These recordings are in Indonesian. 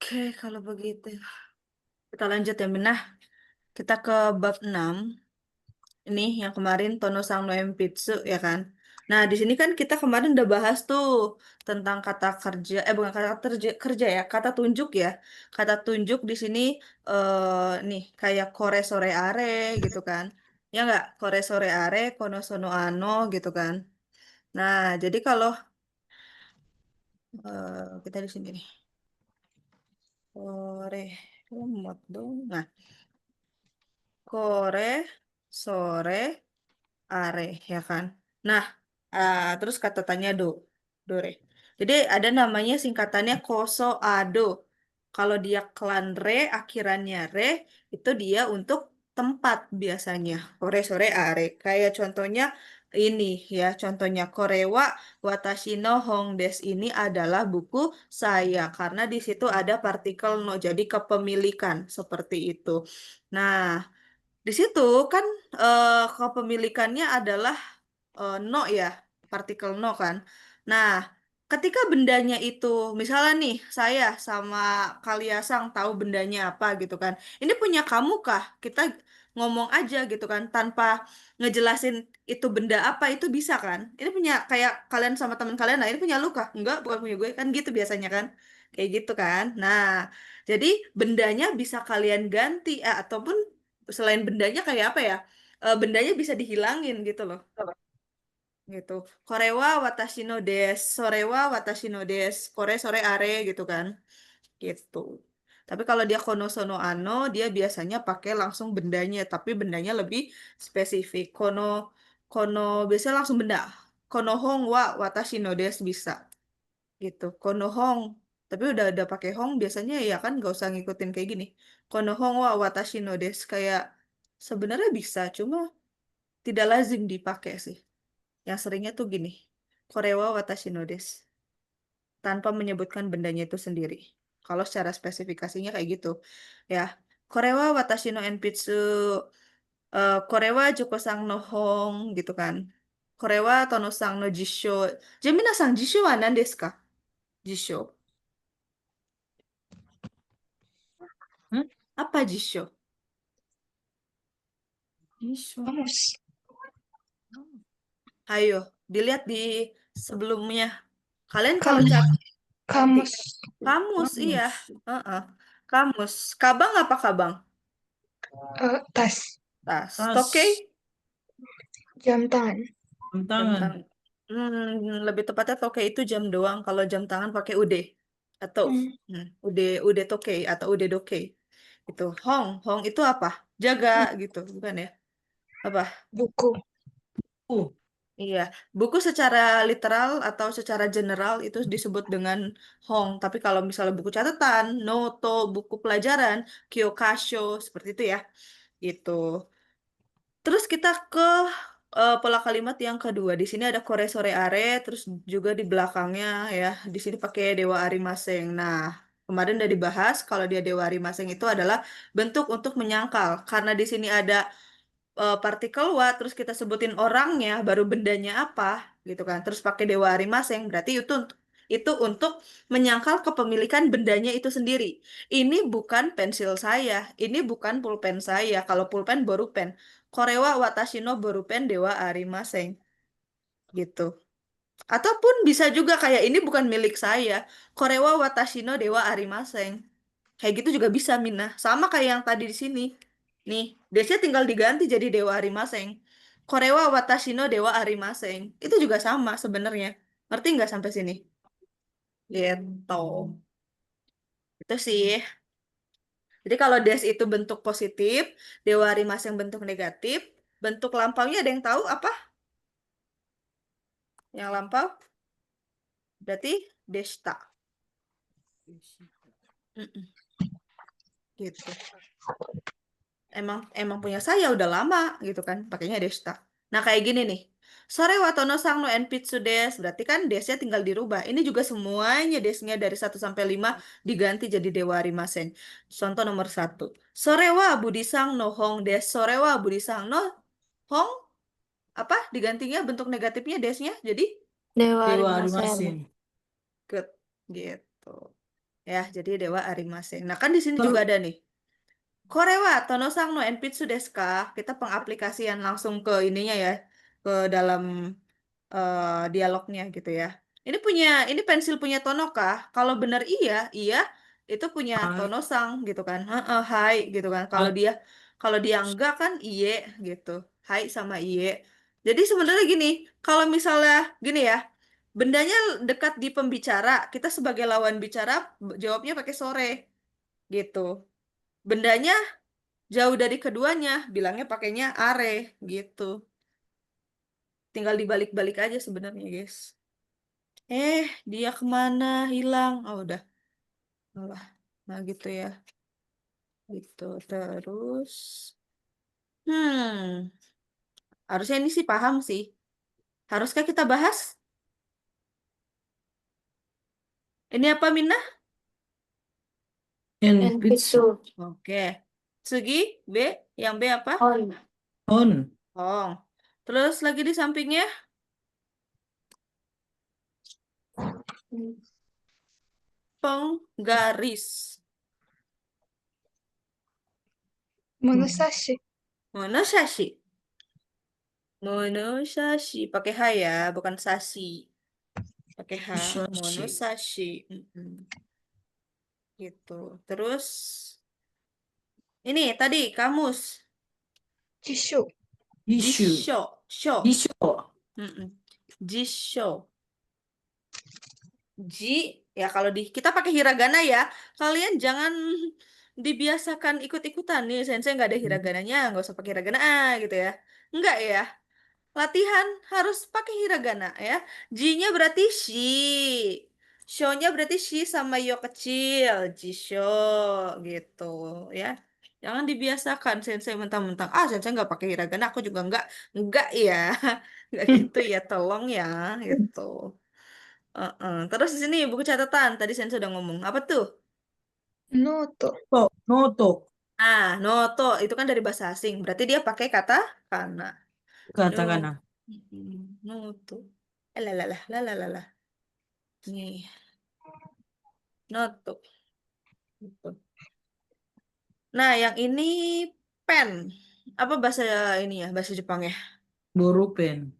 Oke, kalau begitu. Kita lanjut ya, Minah. Kita ke bab 6. Ini yang kemarin Tono Sang no Empitsu, ya kan? Nah, di sini kan kita kemarin udah bahas tuh tentang kata kerja, bukan kata kerja, kerja ya, kata tunjuk ya. Kata tunjuk di sini nih kayak kore sore are gitu kan. Ya nggak? Kore sore are, kono sono ano gitu kan. Nah, jadi kalau kita di sini nih. Kore, lemot dong. Nah, kore sore are ya kan. Nah, terus kata tanya dore. Jadi ada namanya singkatannya koso ado. Kalau dia klan re, akhirannya re, itu dia untuk tempat biasanya. Kore sore are. Kayak contohnya ini ya, contohnya Korewa Watashi no Hongdes ini adalah buku saya karena di situ ada partikel no, jadi kepemilikan seperti itu. Nah, di situ kan kepemilikannya adalah no ya, partikel no kan. Nah, ketika bendanya itu, misalnya nih, saya sama Kaliasang tahu bendanya apa gitu kan. Ini punya kamu kah? Kita ngomong aja gitu kan, tanpa ngejelasin itu benda apa, itu bisa kan? Ini punya kayak kalian sama teman kalian, nah ini punya lu kah? Enggak, bukan punya gue kan gitu biasanya kan. Kayak gitu kan. Nah, jadi bendanya bisa kalian ganti, ataupun selain bendanya kayak apa ya? Bendanya bisa dihilangin gitu loh gitu. Korewa watashi no desu, sorewa watashi no desu, kore sore are gitu kan. Gitu. Tapi kalau dia kono sono ano, dia biasanya pakai langsung bendanya, tapi bendanya lebih spesifik. Kono kono biasanya langsung benda. Kono hong wa watashi no desu bisa gitu. Kono hong tapi udah pakai hong biasanya ya kan nggak usah ngikutin kayak gini. Kono hong wa watashi no desu kayak sebenarnya bisa, cuma tidak lazim dipakai sih. Yang seringnya tuh gini, Korewa watashi no desu, tanpa menyebutkan bendanya itu sendiri. Kalau secara spesifikasinya kayak gitu, ya. Korewa watashi no enpitsu, Korewa jukosang no hong, gitu kan. Korewa tonosang no jisho. Jadi, jisho wa nan desu ka? Jisho. Hmm? Apa jisho? Jisho. Kamus. Ayo, dilihat di sebelumnya. Kalian kalau Kamus. cantik. Kamus. Kamus, iya. Kamus. Heeh. Kamus. Kabang apa kabang? Tas. Tas. Tas, Toke? Jam tangan. jam Jam tangan. tangan. Lebih tepatnya toke itu jam doang. Kalau jam tangan pakai ude. Atau Hmm, ude toke atau ude doke. Itu. Hong. Hong itu apa? Jaga gitu. Bukan ya? Apa? buku. Iya. Buku secara literal atau secara general itu disebut dengan Hong. Tapi kalau misalnya buku catatan, noto, buku pelajaran, kyokasho, seperti itu ya. Gitu. Terus kita ke pola kalimat yang kedua. Di sini ada kore sore are, terus juga di belakangnya ya, di sini pakai dewa arimaseng. Nah, kemarin udah dibahas kalau dia dewa arimaseng itu adalah bentuk untuk menyangkal. Karena di sini ada partikel wa, terus kita sebutin orangnya, baru bendanya apa, gitu kan. Terus pakai dewa arimaseng, berarti itu untuk menyangkal kepemilikan bendanya itu sendiri. Ini bukan pensil saya, ini bukan pulpen saya. Kalau pulpen borupen. Korewa watashi no borupen dewa arimaseng, gitu. Ataupun bisa juga kayak ini bukan milik saya. Korewa watashi no dewa arimaseng. Kayak gitu juga bisa, Mina. Sama kayak yang tadi di sini. Nih, desnya tinggal diganti jadi Dewa Arimaseng. Korewa Watashi no Dewa Arimaseng. Itu juga sama sebenarnya. Ngerti nggak sampai sini? Gitu. Itu sih. Jadi kalau des itu bentuk positif, Dewa Arimaseng bentuk negatif, bentuk lampaunya ada yang tahu apa? Yang lampau? Berarti desta. Mm-mm, gitu. Emang emang punya saya udah lama gitu kan pakainya desta. Nah kayak gini nih. Sore watono sang no enpitsu des. Berarti kan desnya tinggal dirubah. Ini juga semuanya desnya dari 1 sampai 5 diganti jadi dewa arimasen. Contoh nomor 1. Sore wa budisang no hong des. Sore wa budisang no hong. Apa? Digantinya bentuk negatifnya desnya. Jadi Dewa Dewa Arimasen. Arimasin. good. Gitu. Ya, jadi dewa Arimase. Nah, kan di sini juga Ter- ada nih. Korewa Tono-sang no Enpitsu desu ka? Kita pengaplikasian langsung ke ininya ya, ke dalam dialognya gitu ya. Ini pensil punya Tono kah? Kalau benar iya, iya itu punya Hai, Tono-sang gitu kan. Heeh, hai gitu kan. hai. Kalau dia enggak kan iye gitu. Hai sama iye. Jadi sebenarnya gini, kalau misalnya gini ya, bendanya dekat di pembicara, kita sebagai lawan bicara jawabnya pakai sore gitu. Bendanya jauh dari keduanya, bilangnya pakainya are gitu. Tinggal dibalik-balik aja sebenarnya, guys. Dia kemana? Hilang. Oh, udah. Alah. Nah, gitu ya. Gitu. Terus. Hmm. Harusnya ini sih paham sih. Haruskah kita bahas? Ini apa, Mina? Enpitsu. Enpitsu. Oke. Sugi, B. Yang B apa? On. On. Oh. Terus lagi di sampingnya, penggaris. Monosashi. Monosashi. Monosashi. Pakai H ya, bukan sashi. Pakai H. Musashi. Monosashi. Mm-mm. Gitu. Terus ini tadi kamus. Jisho. Issue. Jisho. Sho. Issue. Mm-mm. Jisho. Ji. Ya kalau kita pakai hiragana ya. Kalian jangan dibiasakan ikut-ikutan nih. Sensei nggak ada hiragananya. Nggak usah pakai hiragana gitu ya. Nggak ya. Latihan harus pakai hiragana ya. Ji-nya berarti shi. Show-nya berarti shi sama yo kecil. Jisho gitu ya. Jangan dibiasakan sensei mentang-mentang. Ah, sensei nggak pakai hiragana. Aku juga nggak. Nggak ya. Nggak gitu ya. Tolong ya. Gitu. Terus di sini buku catatan. Tadi sensei udah ngomong. Apa tuh? Noto. To. Noto. Noto. Itu kan dari bahasa asing. Berarti dia pakai kata kana. No. Katakana. Noto. Lalalah, lalalah. Nih, noto. Gitu. Nah, yang ini pen. Apa bahasa ini ya, bahasa Jepang ya? Borupen.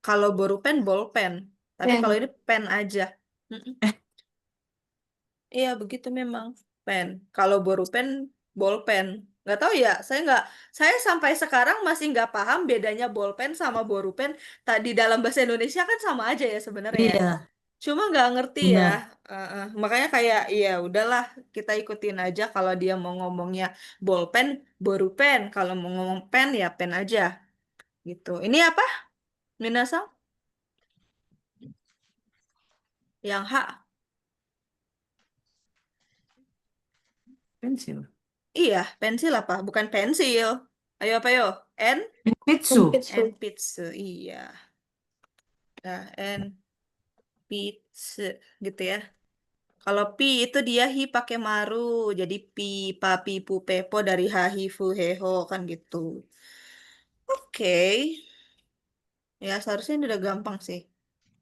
Kalau borupen, bolpen. Tapi kalau Pen. ini pen aja. Mm-mm. Iya, begitu memang. Pen. Kalau borupen, bolpen. Nggak tahu ya, saya sampai sekarang masih nggak paham bedanya bolpen sama borupen. Tadi dalam bahasa Indonesia kan sama aja ya sebenarnya ya. Iya, Cuma nggak ngerti ya. benar. Makanya kayak, iya udahlah kita ikutin aja kalau dia mau ngomongnya bolpen, borupen. Kalau mau ngomong pen ya pen aja gitu. Ini apa, Minasang? Yang H. Pensil. Iya, pensil apa? Bukan pensil. Ayo apa yo? N? Enpitsu. Enpitsu. N pizza. Iya. Nah, N pizza gitu ya. Kalau pi itu dia hi pakai maru. Jadi pi, pa, pi, pu, pepo dari ha, hi, fu, he, ho kan gitu. Oke. Ya, seharusnya ini udah gampang sih.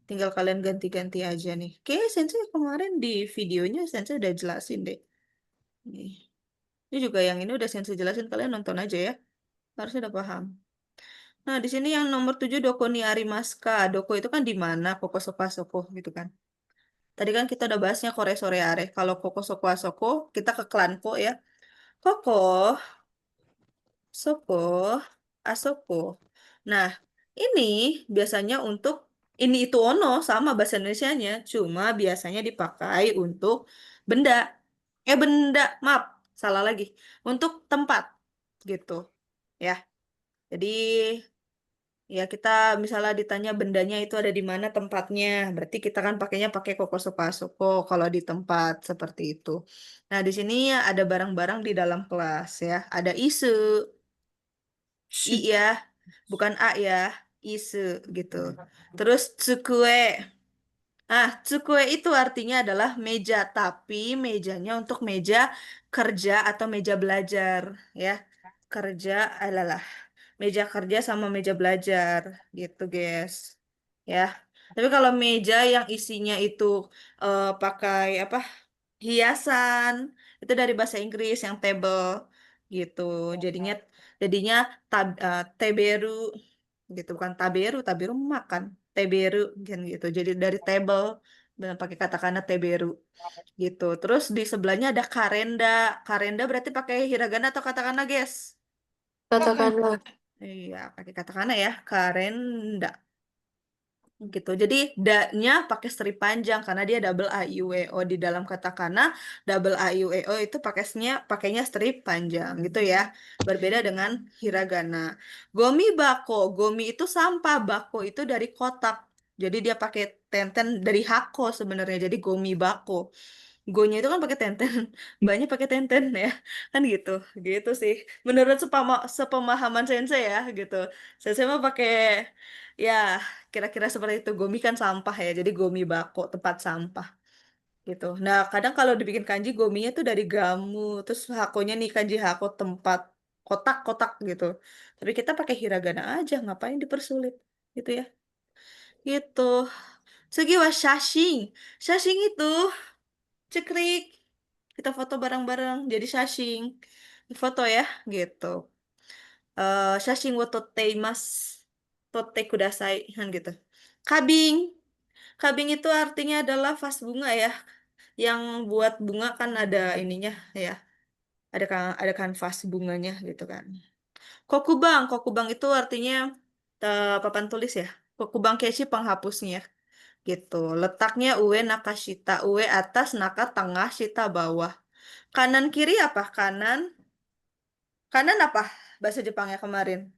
Tinggal kalian ganti-ganti aja nih. Oke, Sensei kemarin di videonya Sensei udah jelasin deh. Nih. Ini juga yang ini udah Sensei jelasin, kalian nonton aja ya. Harusnya udah paham. Nah, di sini yang nomor 7 Doko ni Arimaska. Doko itu kan di mana? Koko Soka Soko gitu kan. Tadi kan kita udah bahasnya Kore Sore Are. Kalau Koko Soka Soko, kita ke Klanko ya. Koko, Soko, Asoko. Nah, ini biasanya untuk ini itu ono sama bahasa Indonesianya, cuma biasanya dipakai untuk benda. Benda, maaf, salah lagi. Untuk tempat gitu. Ya. Jadi ya kita misalnya ditanya bendanya itu ada di mana tempatnya, berarti kita kan pakainya pakai soko kalau di tempat seperti itu. Nah, di sini ya ada barang-barang di dalam kelas ya. Ada isu, I Shit. ya, bukan A ya, isu gitu. Terus tsukue. Tsukue itu artinya adalah meja, tapi mejanya untuk meja kerja atau meja belajar ya. Kerja, alalah, meja kerja sama meja belajar gitu, guys. Ya. Tapi kalau meja yang isinya itu pakai apa? hiasan. Itu dari bahasa Inggris yang table gitu. Jadinya jadinya teberu gitu, bukan taberu, taberu makan. Teberu kan gitu. Jadi dari table dan pakai katakana teberu gitu. Terus di sebelahnya ada karenda. Karenda berarti pakai hiragana atau katakana, guys? Katakanlah. Iya, pakai katakana ya, karenda gitu. Jadi da-nya pakai strip panjang karena dia double a i u e o di dalam katakana. Double a i u e o itu pakainya strip panjang gitu ya. Berbeda dengan hiragana. Gomi bako, gomi itu sampah, bako itu dari kotak. Jadi dia pakai tenten dari hako sebenarnya. Jadi gomi bako. Go-nya itu kan pakai tenten, banyak pakai tenten ya, kan gitu, gitu sih. Menurut sepemahaman sensei ya, gitu. Sensei mah pakai ya kira-kira seperti itu. Gomi kan sampah ya, jadi gomi bako tempat sampah gitu. Nah kadang kalau dibikin kanji gominya tuh dari gamu, terus hakonya nih kanji hako tempat kotak-kotak gitu. Tapi kita pakai hiragana aja, ngapain dipersulit gitu ya? Gitu. Sugi wa shashing. Shashing itu cekrik. Kita foto bareng-bareng jadi shashing. Foto ya, gitu. Shashing wo totte imasu. Totte kudasai, kan gitu. Kabing. Kabing itu artinya adalah vas bunga ya. Yang buat bunga kan ada ininya ya. Ada kanvas bunganya gitu kan. Kokubang. Kokubang itu artinya papan tulis ya. Kokubang keshi penghapusnya gitu. Letaknya ue nakashita. Ue atas, naka tengah, shita bawah. Kanan kiri apa? Kanan apa bahasa Jepangnya kemarin?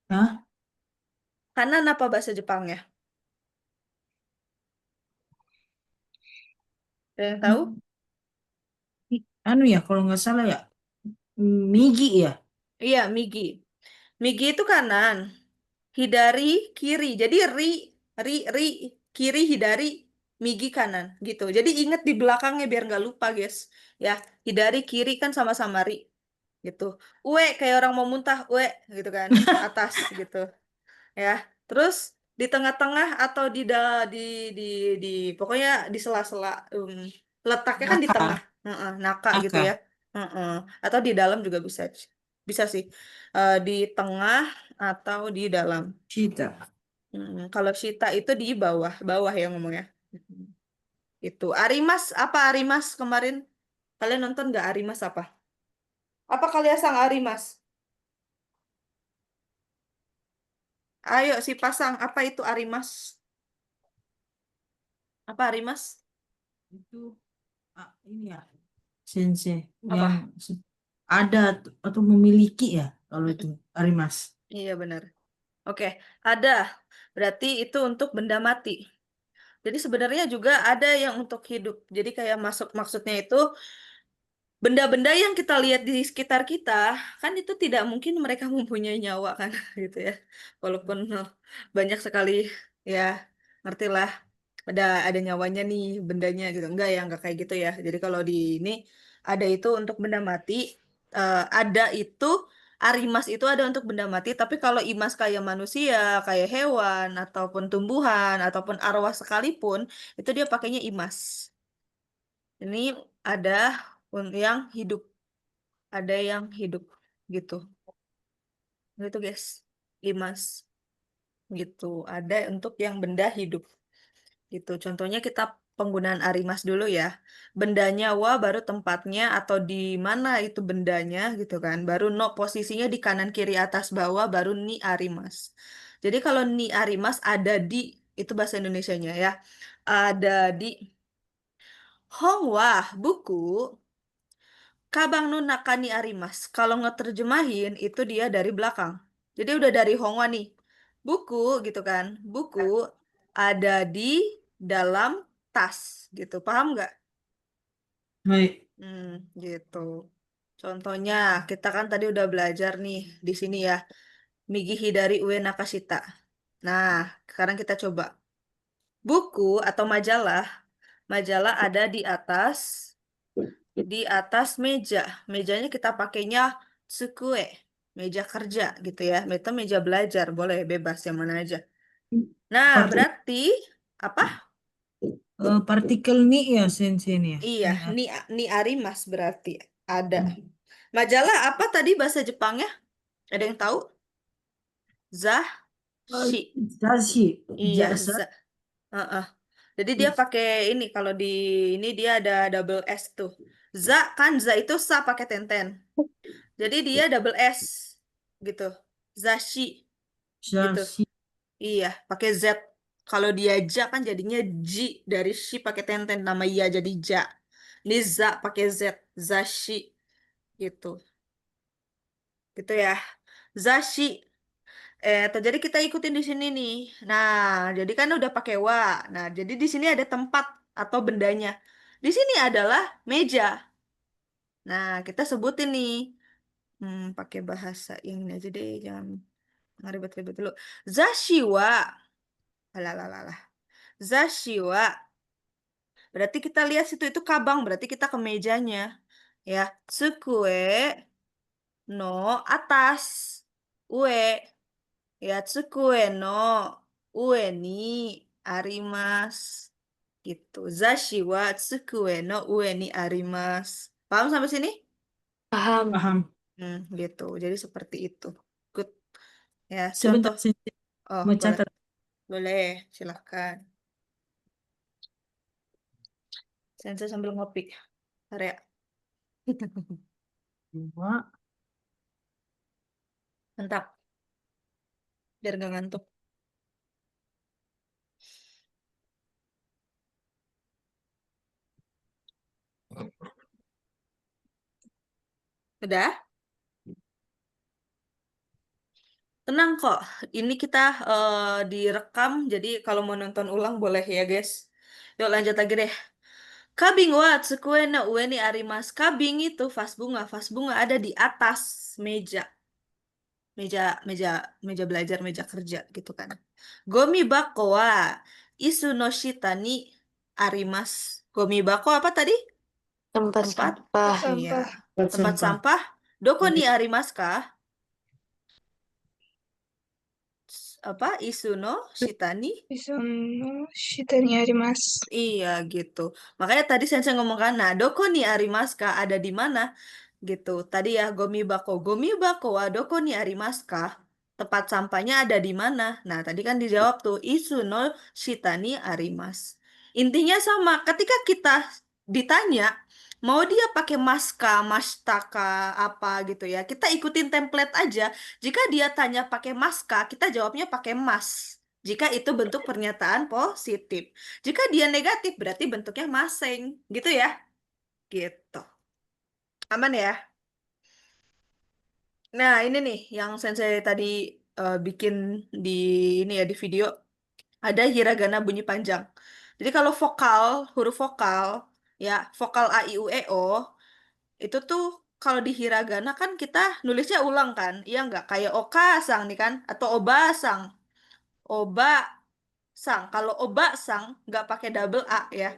Hah? Kanan apa bahasa Jepangnya? Ada yang tahu? Hmm, Anu ya, kalau nggak salah ya, Migi ya. Iya, Migi. Migi itu kanan, Hidari kiri. Jadi ri, kiri Hidari, Migi kanan gitu. Jadi ingat di belakangnya biar nggak lupa, guys. Ya, Hidari kiri kan sama-sama ri gitu. Ue kayak orang mau muntah, ue gitu kan, atas gitu. Ya. Terus di tengah-tengah atau di di di pokoknya di sela-sela letaknya kan di Naka. tengah. Heeh, naka gitu Naka. ya. Heeh. Atau di dalam juga bisa. Bisa sih. Di tengah atau di dalam. Cita. Kalau Shita itu di bawah, bawah ya ngomongnya. Mm, Itu. Arimas apa Arimas kemarin? Kalian nonton nggak Arimas apa? Apa kalian sang Arimas? Ayo si pasang, apa itu Arimas? Apa Arimas? Itu ini ya, sensei yang Apa? ada atau memiliki ya, kalau itu Mm-mm. Arimas. Iya benar. Oke, ada. Berarti itu untuk benda mati. Jadi sebenarnya juga ada yang untuk hidup. Jadi kayak maksudnya itu benda-benda yang kita lihat di sekitar kita, kan itu tidak mungkin mereka mempunyai nyawa kan, gitu ya. Walaupun banyak sekali ya, ngertilah ada nyawanya nih bendanya gitu. Enggak kayak gitu ya. Jadi kalau di ini ada itu untuk benda mati, ada itu Arimas itu ada untuk benda mati, tapi kalau imas kayak manusia, kayak hewan, ataupun tumbuhan, ataupun arwah sekalipun, itu dia pakainya imas. Ini ada yang hidup, ada yang hidup gitu. Gitu guys, imas gitu. Ada untuk yang benda hidup gitu. Contohnya kita penggunaan arimas dulu ya. Bendanya wa baru tempatnya atau di mana itu bendanya gitu kan. Baru no posisinya di kanan kiri atas bawah baru ni arimas. Jadi kalau ni arimas ada di itu bahasa Indonesianya ya. Ada di Hongwa buku Kabang no Nakani Arimas. Kalau ngeterjemahin itu dia dari belakang. Jadi udah dari Hongwa nih. Buku gitu kan. Buku ada di dalam tas gitu. Paham nggak? Baik. Hmm, gitu. Contohnya kita kan tadi udah belajar nih di sini ya. Migihi dari Ue Nakashita. Nah, sekarang kita coba. Buku atau majalah. Majalah ada di atas meja. Mejanya kita pakainya tsukue, meja kerja gitu ya. Itu meja belajar, boleh bebas yang mana aja. Nah, Parti- berarti apa? partikel ni ya sensei ini ya. Iya, Ni ni arimas berarti ada. Majalah apa tadi bahasa Jepangnya? Ada yang tahu? Zashi. Zashi, Iya, jasa, Heeh. Jadi dia pakai ini kalau di ini dia ada double S tuh. Kan za itu sa pakai tenten. Jadi dia double S gitu. Zashi gitu. zashi, Iya, pakai Z. Kalau dia ja kan jadinya Ji dari shi pakai tenten nama iya jadi ja. Ini za pakai Z, Zashi gitu. Gitu ya. Zashi. Jadi kita ikutin di sini nih. Nah, jadi kan udah pakai wa. Nah, jadi di sini ada tempat atau bendanya. Di sini adalah meja. Nah, kita sebutin nih. Pakai bahasa yang ini aja deh, jangan ribet-ribet dulu. Zashiwa. Alah. Zashiwa. Berarti kita lihat situ itu kabang, berarti kita ke mejanya. Ya, tsukue no atas. Ue. Ya, tsukue no ue ni arimasu. Gitu. Zashi wa tsukue no ue ni arimasu. Paham sampai sini? Paham. paham. Gitu. Jadi seperti itu. Good. Ya, contoh. Sebentar sensei, Oh, mau boleh. catat. Boleh, silahkan. Sensei sambil ngopi. Area. Dua, Mantap. Biar gak ngantuk. Udah? Tenang kok. Ini kita direkam. Jadi kalau mau nonton ulang boleh ya, guys. Yuk lanjut lagi deh. Kabing wa tsukue no ue ni arimasu. Kabing itu vas bunga. Vas bunga ada di atas meja. Meja, meja, meja belajar, meja kerja gitu kan. Gomi bako wa isu no shita ni arimasu. Gomi bako apa tadi? Tempat Tempat? sampah. Iya. buat Tempat sampah. sampah. Doko ni arimasu ka? Apa? Isu no shita ni? その下にあります。 Iya gitu. Makanya tadi saya ngomong kan, nah doko ni arimasu ka? Ada di mana? Gitu. Tadi ya gomi bako. Gomi bako wa doko ni arimasu ka? Tempat sampahnya ada di mana? Nah, tadi kan dijawab tuh isu no shita ni arimasu. Intinya sama. Ketika kita ditanya mau dia pakai maska, mastaka, apa gitu ya. Kita ikutin template aja. Jika dia tanya pakai maska, kita jawabnya pakai mas. Jika itu bentuk pernyataan positif. Jika dia negatif, berarti bentuknya masing. Gitu ya. Gitu. Aman ya? Nah, ini nih yang sensei tadi bikin di ini ya di video. Ada hiragana bunyi panjang. Jadi kalau vokal, huruf vokal, ya, vokal A, I, U, E, O, itu tuh kalau di hiragana kan kita nulisnya ulang kan? Iya nggak? Kayak oka sang nih kan? Atau oba sang. Oba sang. Kalau oba sang nggak pakai double A ya.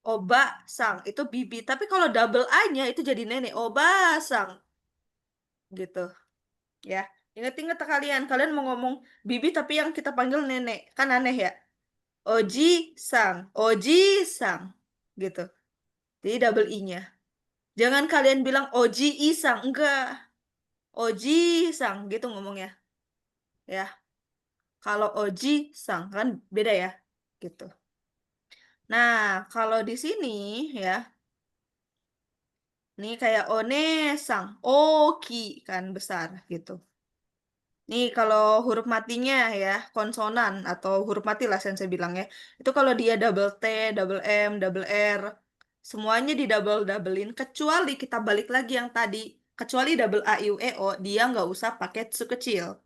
Oba sang itu bibi. Tapi kalau double A-nya itu jadi nenek. Oba sang gitu ya. Ingat-ingat kalian. Kalian mau ngomong bibi tapi yang kita panggil nenek. Kan aneh ya. Oji sang. Oji sang gitu. Jadi double I-nya. Jangan kalian bilang Oji Isang. Enggak. Oji Sang gitu ngomongnya. Ya. Kalau Oji Sang kan beda ya. Gitu. Nah, kalau di sini ya. Nih kayak One Sang. Oki kan besar gitu. Nih kalau huruf matinya ya, konsonan atau huruf mati lah yang saya bilang ya. Itu kalau dia double T, double M, double R, semuanya di doublein kecuali kita balik lagi yang tadi. Kecuali double A, I, U, E, O, dia nggak usah pakai tsu kecil.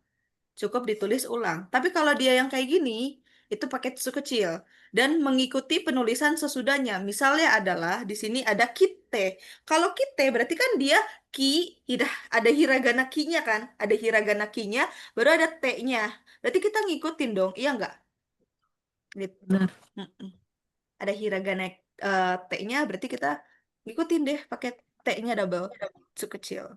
Cukup ditulis ulang. Tapi kalau dia yang kayak gini, itu pakai tsu kecil dan mengikuti penulisan sesudahnya. Misalnya adalah di sini ada kite. Kalau kite berarti kan dia ki, ada hiragana ki-nya kan? Ada hiragana ki-nya, baru ada t-nya. Berarti kita ngikutin dong, iya nggak? Gitu. Benar. Mm-mm. Ada hiragana t-nya, berarti kita ngikutin deh pakai t-nya double, tsu kecil.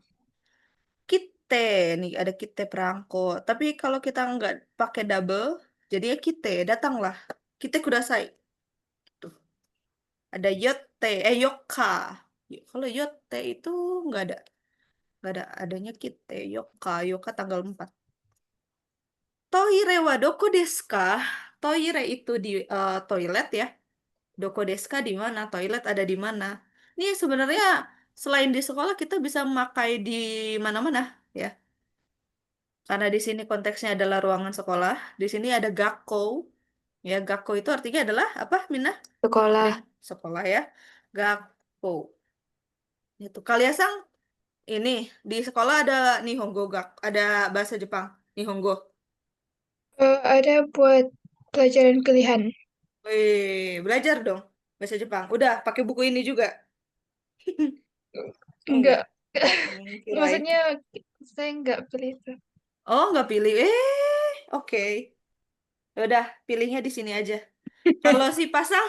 Kite nih ada kite perangko. Tapi kalau kita nggak pakai double, Jadinya kite, datanglah. Kite kudasai. Tuh. Ada yotte, yokka. Kalau yotte itu nggak ada. Nggak ada. Adanya kite, yokka. Yokka tanggal 4. Toire wa doko desu ka? Toire itu di toilet ya. Doko desu ka di mana? Toilet ada di mana? Ini sebenarnya selain di sekolah kita bisa memakai di mana-mana ya. Karena di sini konteksnya adalah ruangan sekolah. Di sini ada gakko. Ya, gakko itu artinya adalah apa, Mina? Ada Sekolah. yang sekolah ya. Gakko. Itu. Kaliasang ini di sekolah ada Nihongo gak ada bahasa Jepang. Nihongo. Ada buat pelajaran pilihan. Wih, belajar dong bahasa Jepang. Udah pakai buku ini juga. Oh, enggak. Enggak. Kirain. Maksudnya saya enggak pilih itu. Oh, nggak pilih. Oke. Ya udah, pilihnya di sini aja. Kalau si pasang,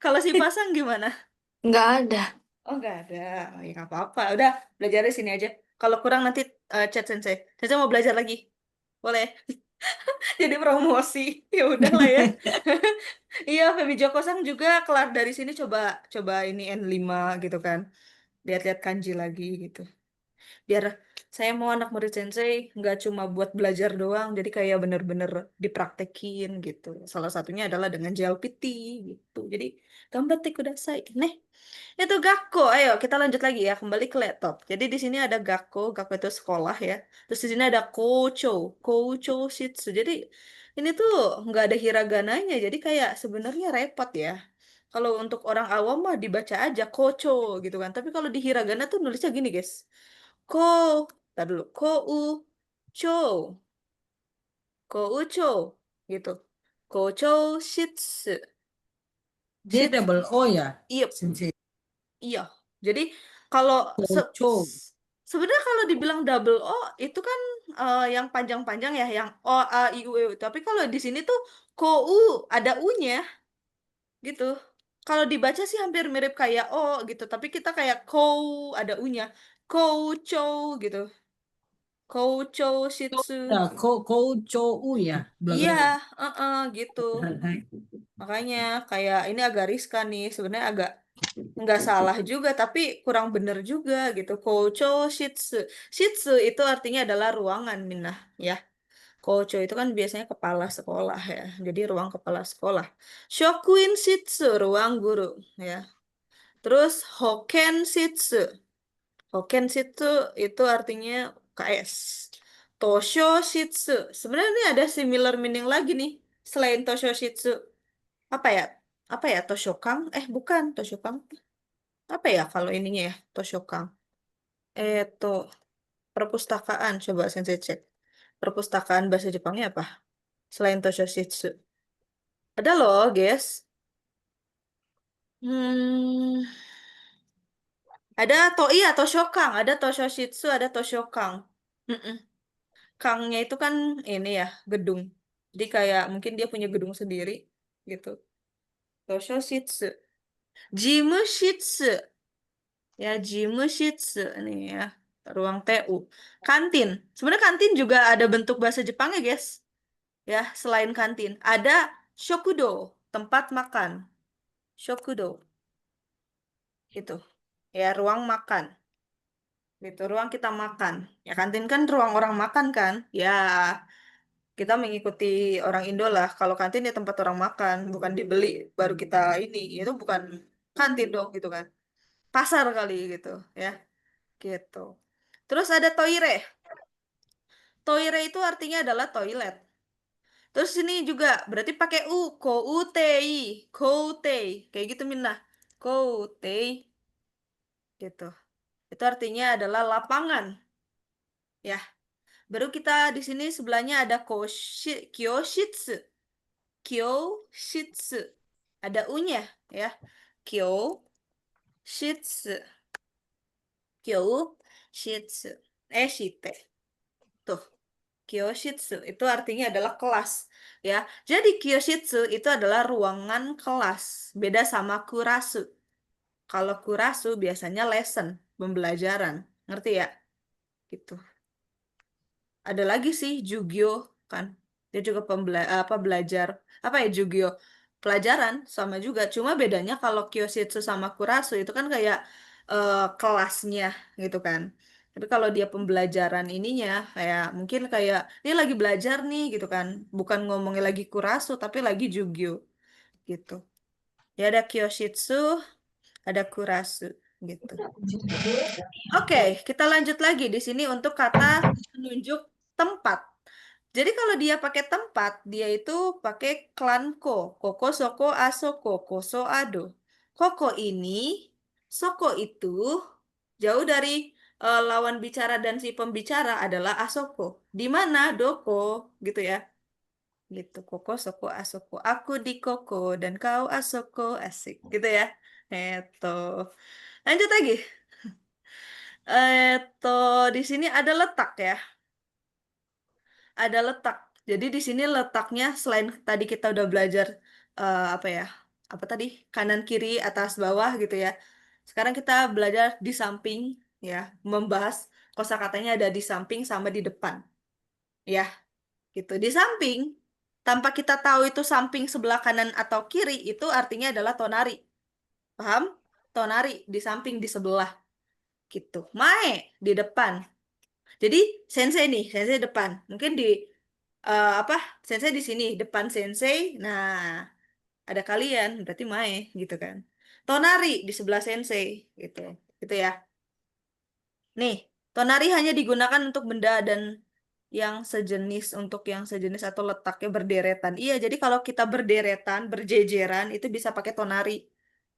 kalau si pasang gimana? Nggak ada. Oh, nggak ada. Oh, ya nggak apa-apa. Udah, belajar di sini aja. Kalau kurang nanti chat Sensei. Sensei mau belajar lagi. Boleh. Jadi promosi. Ya udahlah ya. Iya, Feby Joko-sang juga kelar dari sini coba coba ini N5 gitu kan. Lihat-lihat kanji lagi gitu. Biar saya mau anak murid sensei nggak cuma buat belajar doang, jadi kayak bener-bener dipraktekin gitu. Salah satunya adalah dengan JLPT gitu. Jadi gambatte kudasai. Nih, itu Gakko. Ayo kita lanjut lagi ya, kembali ke laptop. Jadi di sini ada Gakko, Gakko itu sekolah ya. Terus di sini ada Koucho, Koucho Shitsu. Jadi ini tuh nggak ada hiragananya, jadi kayak sebenarnya repot ya. Kalau untuk orang awam mah dibaca aja Kocho gitu kan. Tapi kalau di hiragana tuh nulisnya gini guys. Ko, tar dulu. Cho, Koucho, gitu. Koucho Shitsu. Dia Shitsu, double O ya, iya, Sensei. iya. Jadi kalau Kocho. sebenarnya kalau dibilang double O itu kan yang panjang-panjang ya, yang O A I U E. U. Tapi kalau di sini tuh Kou ada U-nya gitu. Kalau dibaca sih hampir mirip kayak O gitu, tapi kita kayak Kou ada U-nya. Koucho gitu. Koucho Shitsu. Ya, Kocho U ya Iya, belakangnya. gitu. Makanya kayak ini agak riskan nih. Sebenarnya agak nggak salah juga, tapi kurang bener juga gitu. Koucho Shitsu. Shitsu itu artinya adalah ruangan, Minah. Ya, Koucho itu kan biasanya kepala sekolah ya. Jadi ruang kepala sekolah. Shokuin Shitsu, ruang guru. Ya. Terus Hoken Shitsu. Hoken Shitsu itu artinya KS. Tosho Shitsu. Sebenarnya ini ada similar meaning lagi nih. Selain Tosho Shitsu. Apa ya? Apa ya? Toshokang? Bukan Toshokang. Apa ya kalau ininya ya? Toshokang. Itu perpustakaan. Coba saya cek. Perpustakaan bahasa Jepangnya apa? Selain Tosho Shitsu. Ada loh, guys. Hmm, ada iya Toshokang. Ada Tosho Shitsu, ada Toshokang. Mm-mm. Kangnya itu kan ini ya, gedung. Jadi kayak mungkin dia punya gedung sendiri gitu. Toshoshitsu. Jimushitsu. Ya, Jimushitsu nih ya. Ruang TU. Kantin. Sebenarnya kantin juga ada bentuk bahasa Jepangnya, guys. Ya, selain kantin. Ada shokudo, tempat makan. Shokudo. Itu. Ya, ruang makan. Gitu, ruang kita makan. Ya, kantin kan ruang orang makan kan? Ya, kita mengikuti orang Indo lah. Kalau kantin ya tempat orang makan, bukan dibeli baru kita ini. Itu bukan kantin dong gitu kan. Pasar kali gitu ya. Gitu. Terus ada toire. Toire itu artinya adalah toilet. Terus ini juga berarti pakai u, koutei, koutei. Kayak gitu Minna. Koutei gitu. Itu artinya adalah lapangan ya. Baru kita di sini sebelahnya ada kyoshitsu. Kyoshitsu. Ada U-nya ya. Kyoshitsu. Kyoshitsu. Shite. Tuh. Kyoshitsu itu artinya adalah kelas ya. Jadi kyoshitsu itu adalah ruangan kelas. Beda sama kurasu. Kalau kurasu biasanya lesson, pembelajaran. Ngerti ya? Gitu. Ada lagi sih jugyo kan. Dia juga belajar apa ya, Jugyo. Pelajaran sama juga. Cuma bedanya kalau Kyoshitsu sama Kurasu itu kan kayak kelasnya gitu kan. Tapi kalau dia pembelajaran ininya kayak mungkin kayak ini lagi belajar nih gitu kan. Bukan ngomongin lagi Kurasu tapi lagi Jugyo gitu. Ya ada Kyoshitsu, ada Kurasu gitu. Oke, kita lanjut lagi di sini untuk kata menunjuk tempat. Jadi kalau dia pakai tempat, dia itu pakai klanko. Koko, soko, asoko, koso, ado. Koko ini, soko itu jauh dari lawan bicara dan si pembicara adalah asoko. Di mana doko, gitu ya. Gitu, koko, soko, asoko. Aku di koko dan kau asoko, asik. Gitu ya. Itu. Lanjut lagi. Itu di sini ada letak ya. Ada letak. Jadi di sini letaknya selain tadi kita udah belajar apa ya? Apa tadi? Kanan, kiri, atas, bawah gitu ya. Sekarang kita belajar di samping ya, membahas kosakatanya ada di samping sama di depan. Ya, gitu. Di samping tanpa kita tahu itu samping sebelah kanan atau kiri itu artinya adalah tonari. Paham? Tonari di samping di sebelah gitu. Mae di depan. Jadi sensei depan. Mungkin di apa? Sensei di sini, depan sensei. Nah, ada kalian, berarti mae gitu kan. Tonari di sebelah sensei gitu. Gitu ya. Nih, tonari hanya digunakan untuk benda dan yang sejenis, untuk yang sejenis atau letaknya berderetan. Iya, jadi kalau kita berderetan, berjejeran itu bisa pakai tonari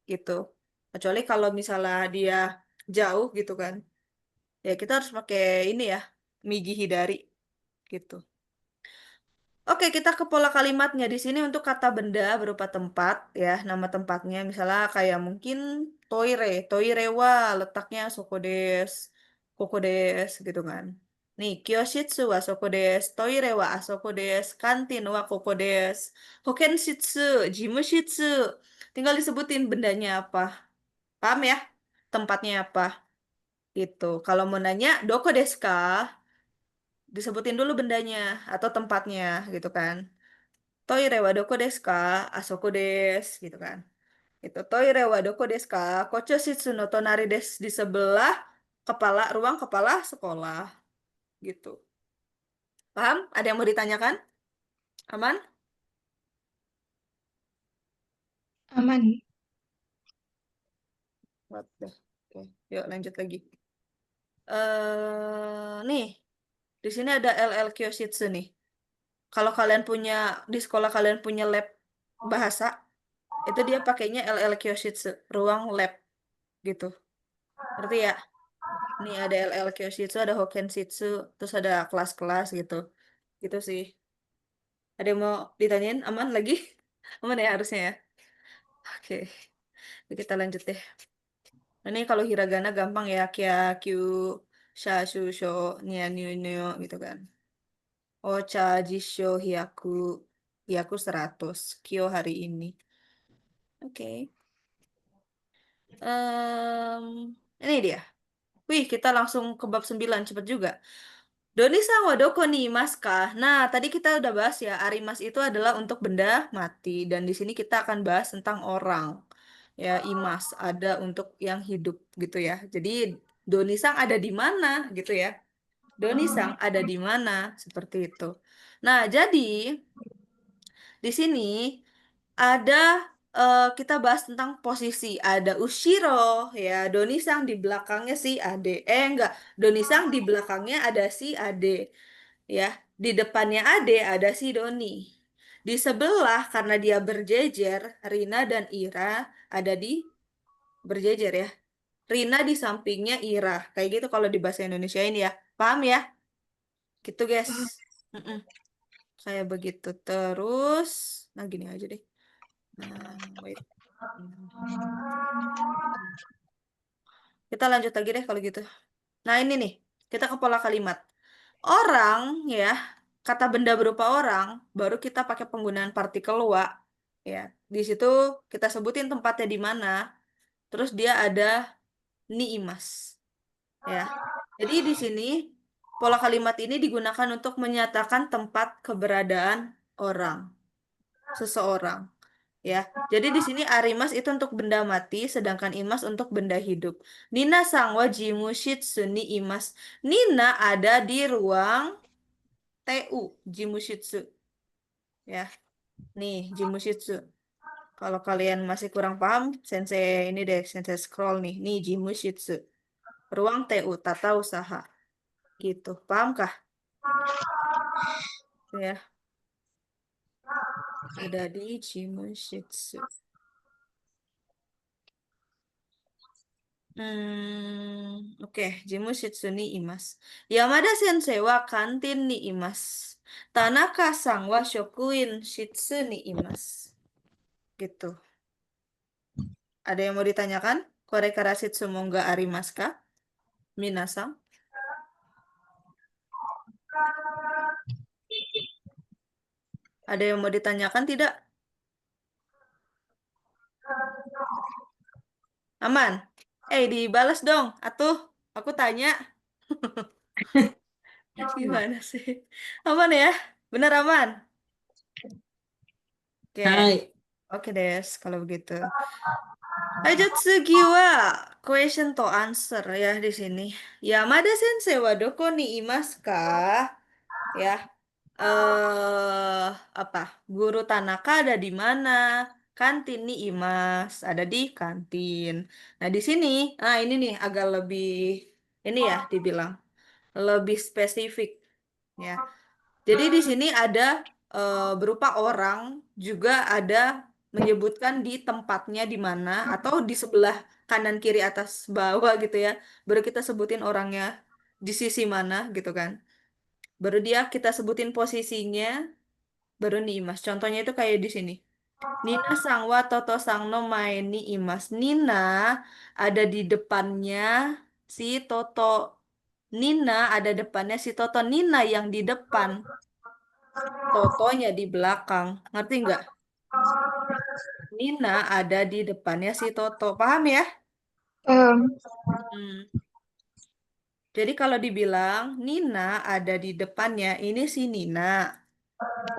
gitu. Kecuali kalau misalnya dia jauh gitu kan. Ya kita harus pakai ini ya, Migi Hidari gitu. Oke, kita ke pola kalimatnya. Di sini untuk kata benda berupa tempat, ya, nama tempatnya. Misalnya kayak mungkin toire, toire wa, letaknya sokodes, kokodes, gitu kan. Nih, kyoshitsu wa sokodes, toire wa asokodes, kantin wa kokodes, hokenshitsu, jimushitsu. Tinggal disebutin bendanya apa. Paham ya? Tempatnya apa? Gitu. Kalau mau nanya, doko desu ka? Disebutin dulu bendanya atau tempatnya gitu kan. Toire wa doko desu ka? Asoko desu gitu kan. Itu toire wa doko desu ka? Kocho shitsu no tonari desu, di sebelah kepala ruang kepala sekolah gitu. Paham? Ada yang mau ditanyakan? Aman? Aman. Oke. Oke, yuk lanjut lagi. Nih, di sini ada LL Kyoshitsu nih. Kalau kalian punya di sekolah kalian punya lab bahasa, itu dia pakainya LL Kyoshitsu, ruang lab gitu. Ngerti ya? Nih ada LL Kyoshitsu, ada Hokenshitsu, terus ada kelas-kelas gitu. Gitu sih. Ada yang mau ditanyain? Aman lagi? Aman ya harusnya ya. Oke, jadi kita lanjut deh. Ini kalau hiragana gampang ya, kya, kyu, sha, shu, sho, nya, nyu, nyo, gitu kan. Ocha, jisho, hyaku, hyaku 100, kyo hari ini. Oke. Ini dia. Wih, kita langsung ke bab 9, cepet juga. Doni-san wa doko ni imasu ka? Nah, tadi kita udah bahas ya, arimas itu adalah untuk benda mati. Dan di sini kita akan bahas tentang orang. Ya, imas ada untuk yang hidup gitu ya. Jadi, Doni-san ada di mana gitu ya. Doni-san ada di mana? Seperti itu. Nah, jadi di sini ada kita bahas tentang posisi. Ada Ushiro ya, Doni-sang di belakangnya si Ade. Enggak, Doni-sang di belakangnya ada si Ade ya. Di depannya Ade ada si Doni. Di sebelah karena dia berjejer, Rina dan Ira ada di berjejer ya. Rina di sampingnya Ira. Kayak gitu kalau di bahasa Indonesia ini ya. Paham ya? Gitu, guys. Mm-mm. Kayak begitu. Terus, nah gini aja deh. Nah, wait. Kita lanjut lagi deh kalau gitu. Nah, ini nih, kita ke pola kalimat. Orang, ya, kata benda berupa orang, baru kita pakai penggunaan partikel wa, ya. Di situ kita sebutin tempatnya di mana, terus dia ada ni imas, ya. Jadi di sini pola kalimat ini digunakan untuk menyatakan tempat keberadaan orang, seseorang. Ya, jadi di sini arimas itu untuk benda mati, sedangkan imas untuk benda hidup. Nina sang wa jimu shitsu ni imas. Nina ada di ruang TU, jimu shitsu. Ya, nih jimu shitsu. Kalau kalian masih kurang paham, sensei ini deh, sensei scroll nih. Nih jimu shitsu. Ruang TU, tata usaha. Gitu, paham kah? Ya, ada di jimu shitsu. Oke, Jimu Shitsuni Imas. Yamada Sensei wa kantin ni imas. Tanaka-san wa shokuin shitsu ni imas. Gitu. Ada yang mau ditanyakan? Kore kara shitsu mo ga arimasu ka? Minasan? Ada yang mau ditanyakan tidak? Aman? Dibalas dong. Atuh, aku tanya. Gimana sih? Aman ya? Bener aman? Oke. Hai. Oke deh, kalau begitu. Ayo tsugi wa question to answer ya di sini. Yamada Sensei wa doko ni imasu ka? Ya. Apa? Guru Tanaka ada di mana? Kantin ni imas, ada di kantin. Nah, di sini, ini nih agak lebih ini ya dibilang lebih spesifik ya. Jadi di sini ada berupa orang juga ada menyebutkan di tempatnya di mana atau di sebelah kanan kiri atas bawah gitu ya. Baru kita sebutin orangnya di sisi mana gitu kan. Baru dia kita sebutin posisinya, baru nih Mas. Contohnya itu kayak di sini. Nina sang wa Toto sang no mae ni imas. Nina ada di depannya si Toto. Nina ada depannya si Toto. Nina yang di depan. Totonya di belakang. Ngerti nggak? Nina ada di depannya si Toto. Paham ya? Hmm. Jadi kalau dibilang Nina ada di depannya, ini si Nina.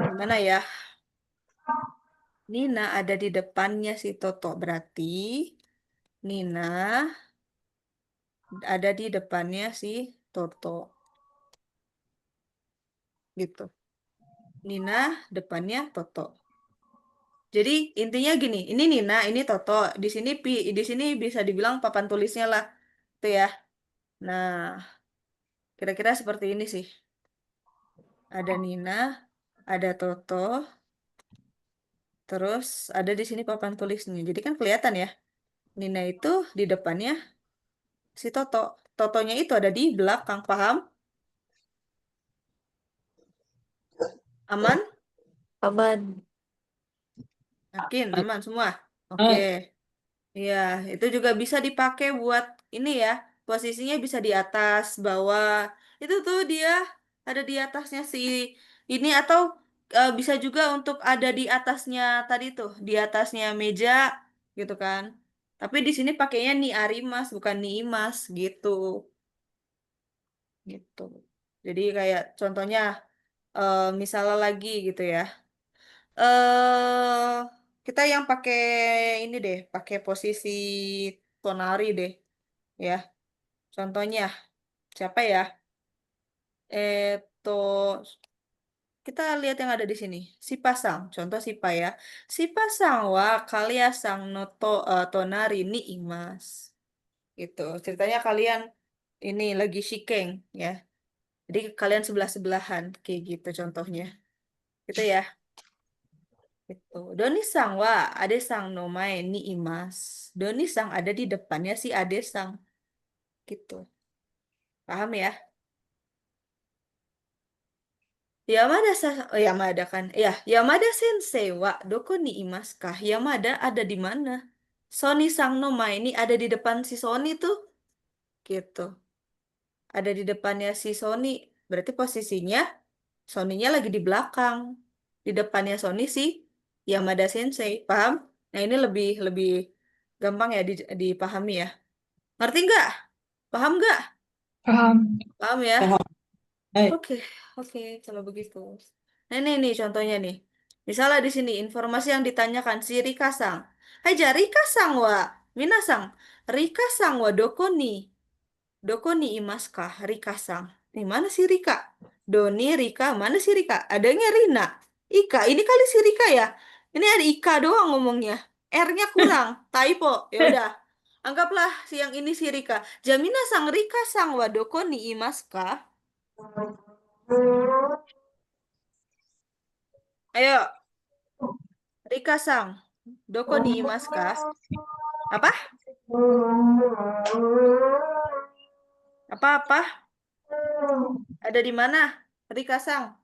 Gimana ya? Nina ada di depannya si Toto. Berarti Nina ada di depannya si Toto. Gitu. Nina depannya Toto. Jadi intinya gini, ini Nina, ini Toto. Di sini bisa dibilang papan tulisnya lah. Tuh ya. Nah, kira-kira seperti ini sih. Ada Nina, ada Toto, terus ada di sini papan tulisnya. Jadi kan kelihatan ya. Nina itu di depannya si Toto. Totonya itu ada di belakang, paham? Aman? Aman. Yakin? Aman semua? Oke. Hai. Iya, itu juga bisa dipakai buat ini ya. Posisinya bisa di atas, bawah. Itu tuh dia ada di atasnya si ini atau bisa juga untuk ada di atasnya tadi tuh, di atasnya meja gitu kan. Tapi di sini pakainya ni arimas bukan ni imas gitu. Gitu. Jadi kayak contohnya misalnya lagi gitu ya. eh kita yang pakai ini deh, pakai posisi tonari deh, ya. Contohnya siapa ya? Eto, kita lihat yang ada di sini. Si pasang, contoh si pa ya. Si pasang wa kalia sang noto tonari ni imas. Gitu. Ceritanya kalian ini lagi shikeng ya. Jadi kalian sebelah-sebelahan kayak gitu contohnya. Gitu ya. Itu. Doni-sang wa ade-sang no mae ni imas. Doni-sang ada di depannya si ade-sang. Gitu. Paham ya? Yamada kan. Ya, Yamada Sensei wa doko ni imasu ka? Yamada ada di mana? Sony-sang no mae ini ada di depan si Sony tuh. Gitu. Ada di depannya si Sony. Berarti posisinya Sony-nya lagi di belakang. Di depannya Sony sih Yamada Sensei. Paham? Nah, ini lebih lebih gampang ya dipahami ya. Ngerti nggak? Paham nggak? Paham. Paham ya? Paham. Eh, Oke, oke, kalau begitu. Nah, ini nih contohnya nih. Misalnya di sini informasi yang ditanyakan si Rika sang. Hai ja Rika sang wa minasang. Rika sang wa doko ni imasu ka Rika sang. Nih mana si Rika? Doni Rika, mana si Rika? Adanya Rina. Ika, ini kali si Rika ya. Ini ada Ika doang ngomongnya. R-nya kurang, typo. Ya udah. Anggaplah si yang ini si Rika. Jamina sang Rika sang wa doko ni imasu ka? Ayo, Rika sang. Doko ni imasu ka? Apa? Apa-apa? Ada di mana? Rika sang.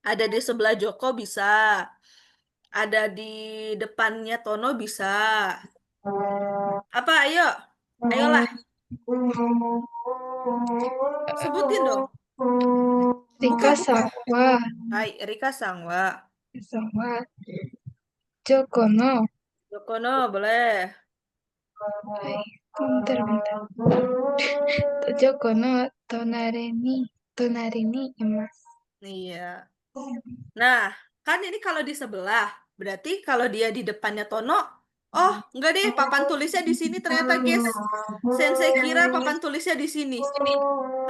Ada di sebelah Joko bisa. Ada di depannya Tono bisa. Apa? Ayo. Ayolah. Sebutin dong. Buka, Rika buka. sawa, Hai, Rika sang wa. sawa, Joko no, Joko no, boleh. hai, bentar. Joko no tonari ni imasu. Iya. Nah, kan ini kalau di sebelah. Berarti kalau dia di depannya Tono, oh, enggak deh, papan tulisnya di sini ternyata, guys. Sensei kira papan tulisnya di sini.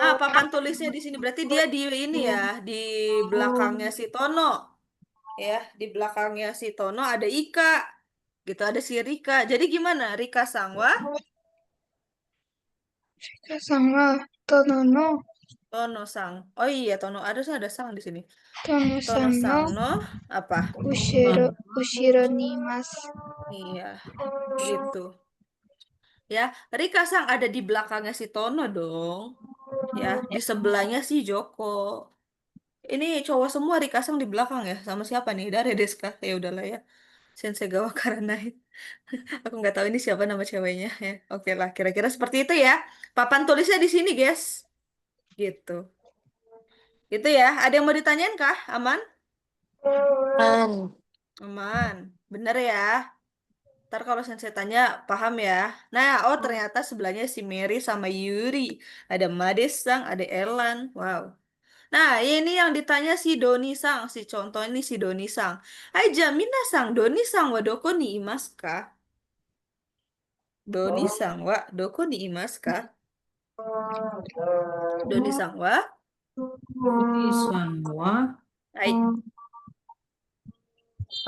Ah, papan tulisnya di sini. Berarti dia di ini ya, di belakangnya si Tono. Ya, di belakangnya si Tono ada Ika. Gitu, ada si Rika. Jadi gimana? Rika Sangwa, Rika sama Tono no, Tono Sang. Oh iya, Tono ada sang di sini. Tono Tono san no, Sang no apa? ushiro ni imasu. Iya, gitu. Ya, Rika Sang ada di belakangnya si Tono dong. Ya, di sebelahnya si Joko. Ini cowok semua Rika Sang di belakang ya. Sama siapa nih? Dari Deska. Ya udahlah ya. Sensei Gawa Karanai. Aku nggak tahu ini siapa nama ceweknya ya. Oke lah, kira-kira seperti itu ya. Papan tulisnya di sini, guys. Gitu. Gitu ya. Ada yang mau ditanyain kah? Aman? An. Aman. Bener ya. Ntar kalau sensei tanya, paham ya. Nah, oh ternyata sebelahnya si Mary sama Yuri. Ada Madesang, ada Elan. Wow. Nah, ini yang ditanya si Doni Sang. Si contoh ini si Doni Sang. Hai Jamina Sang, Doni Sang wa doko ni imasu ka? Doni Sang wa doko ni imasu ka? Doni Sang wa? ini semua. Hai,